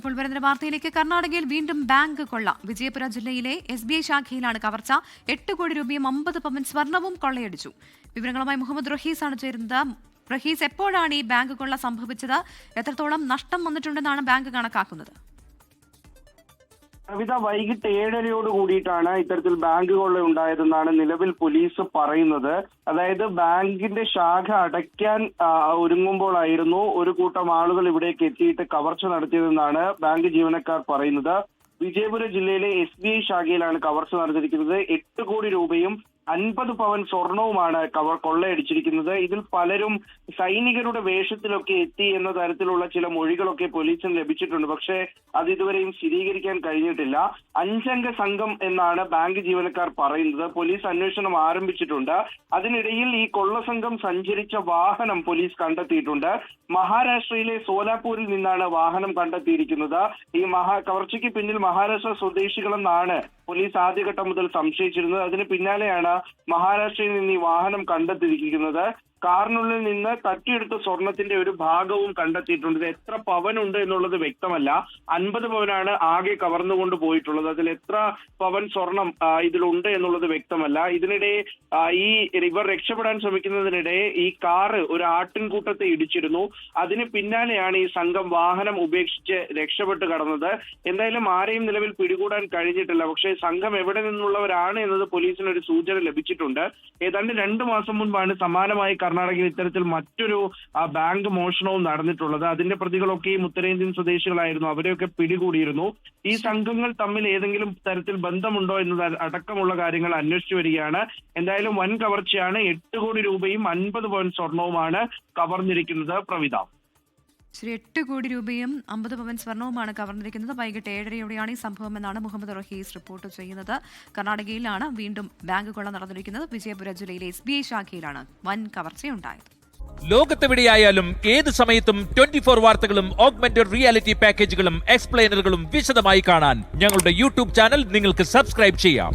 ഇപ്പോൾ വരുന്ന വാർത്തയിലേക്ക്. കർണാടകയിൽ വീണ്ടും ബാങ്ക് കൊള്ള. വിജയപുര ജില്ലയിലെ SBI ശാഖയിലാണ് കവർച്ച. 8 കോടി രൂപയും 50 പവൻ സ്വർണവും കൊള്ളയടിച്ചു. വിവരങ്ങളുമായി മുഹമ്മദ് റഹീസ് ആണ് ചേരുന്നത്. റഹീസ്, എപ്പോഴാണ് ഈ ബാങ്ക് കൊള്ള സംഭവിച്ചത്? എത്രത്തോളം നഷ്ടം വന്നിട്ടുണ്ടെന്നാണ് ബാങ്ക് കണക്കാക്കുന്നത്? കവിത വൈകിട്ട് 7:30 കൂടിയിട്ടാണ് ഇത്തരത്തിൽ ബാങ്ക് കൊള്ള ഉണ്ടായതെന്നാണ് നിലവിൽ പോലീസ് പറയുന്നത്. അതായത് ബാങ്കിന്റെ ശാഖ അടയ്ക്കാൻ ഒരുങ്ങുമ്പോഴായിരുന്നു ഒരു കൂട്ടം ആളുകൾ ഇവിടേക്ക് എത്തിയിട്ട് കവർച്ച നടത്തിയതെന്നാണ് ബാങ്ക് ജീവനക്കാർ പറയുന്നത്. വിജയപുര ജില്ലയിലെ SBI ശാഖയിലാണ് കവർച്ച നടന്നിരിക്കുന്നത്. 8 കോടി രൂപയും 50 പവൻ സ്വർണവുമാണ് കൊള്ളയടിച്ചിരിക്കുന്നത്. ഇതിൽ പലരും സൈനികരുടെ വേഷത്തിലൊക്കെ എത്തി എന്ന തരത്തിലുള്ള ചില മൊഴികളൊക്കെ പോലീസിന് ലഭിച്ചിട്ടുണ്ട്. പക്ഷേ അത് ഇതുവരെയും സ്ഥിരീകരിക്കാൻ കഴിഞ്ഞിട്ടില്ല. 5 അംഗ സംഘം എന്നാണ് ബാങ്ക് ജീവനക്കാർ പറയുന്നത്. പോലീസ് അന്വേഷണം ആരംഭിച്ചിട്ടുണ്ട്. അതിനിടയിൽ ഈ കൊള്ള സംഘം സഞ്ചരിച്ച വാഹനം പോലീസ് കണ്ടെത്തിയിട്ടുണ്ട്. മഹാരാഷ്ട്രയിലെ സോലാപൂരിൽ നിന്നാണ് വാഹനം കണ്ടെത്തിയിരിക്കുന്നത്. ഈ കവർച്ചയ്ക്ക് പിന്നിൽ മഹാരാഷ്ട്ര സ്വദേശികളെന്നാണ് പോലീസ് ആദ്യഘട്ടം മുതൽ സംശയിച്ചിരുന്നത്. അതിന് പിന്നാലെയാണ് മഹാരാഷ്ട്രയിൽ നിന്ന് ഈ വാഹനം കണ്ടെത്തിയിരിക്കുന്നത്. കാറിനുള്ളിൽ നിന്ന് തട്ടിയെടുത്ത സ്വർണത്തിന്റെ ഒരു ഭാഗവും കണ്ടെത്തിയിട്ടുണ്ട്. ഇത് എത്ര പവനുണ്ട് എന്നുള്ളത് വ്യക്തമല്ല. 50 പവനാണ് ആകെ കവർന്നുകൊണ്ട് പോയിട്ടുള്ളത്. അതിൽ എത്ര പവൻ സ്വർണം ഇതിലുണ്ട് എന്നുള്ളത് വ്യക്തമല്ല. ഇതിനിടെ ഇവർ രക്ഷപ്പെടാൻ ശ്രമിക്കുന്നതിനിടെ ഈ കാറ് ഒരു ആട്ടിൻകൂട്ടത്തെ ഇടിച്ചിരുന്നു. അതിന് പിന്നാലെയാണ് ഈ സംഘം വാഹനം ഉപേക്ഷിച്ച് രക്ഷപ്പെട്ട് കടന്നത്. എന്തായാലും ആരെയും നിലവിൽ പിടികൂടാൻ കഴിഞ്ഞിട്ടില്ല. പക്ഷേ സംഘം എവിടെ നിന്നുള്ളവരാണ് എന്നത് പോലീസിന് ഒരു സൂചന ലഭിച്ചിട്ടുണ്ട്. ഏതാണ്ട് 2 മാസം മുൻപാണ് സമാനമായി കർണാടകയിൽ ഇത്തരത്തിൽ മറ്റൊരു ബാങ്ക് മോഷണവും നടന്നിട്ടുള്ളത്. അതിന്റെ പ്രതികളൊക്കെയും ഉത്തരേന്ത്യൻ സ്വദേശികളായിരുന്നു. അവരെയൊക്കെ പിടികൂടിയിരുന്നു. ഈ സംഘങ്ങൾ തമ്മിൽ ഏതെങ്കിലും തരത്തിൽ ബന്ധമുണ്ടോ എന്നത് അടക്കമുള്ള കാര്യങ്ങൾ അന്വേഷിച്ചു വരികയാണ്. എന്തായാലും വൻ കവർച്ചയാണ്. 8 കോടി രൂപയും 50 പവൻ സ്വർണവുമാണ് കവർന്നിരിക്കുന്നത്. പ്രവിത, 8 കോടി രൂപയും 50 പവൻ സ്വർണവുമാണ് കവർന്നിരിക്കുന്നത്. വൈകിട്ട് 7:30യോടെയാണ് ഈ സംഭവം എന്നാണ് മുഹമ്മദ് റഹീസ് റിപ്പോർട്ട് ചെയ്യുന്നത്. കർണാടകയിലാണ് വീണ്ടും ബാങ്ക് കൊള്ള നടന്നിരിക്കുന്നത്. വിജയപുര ജില്ലയിലെ SBI ശാഖയിലാണ് വൻ കവർച്ചയുണ്ടായത്. ലോകത്തെവിടെയായാലും ഏത് സമയത്തും 24 വാർത്തകളും ഓഗ്മെന്റഡ് റിയാലിറ്റി പാക്കേജുകളും എക്സ്പ്ലെയിനറുകളും വിശദമായി കാണാൻ ഞങ്ങളുടെ YouTube ചാനൽ നിങ്ങൾക്ക് സബ്സ്ക്രൈബ് ചെയ്യാം.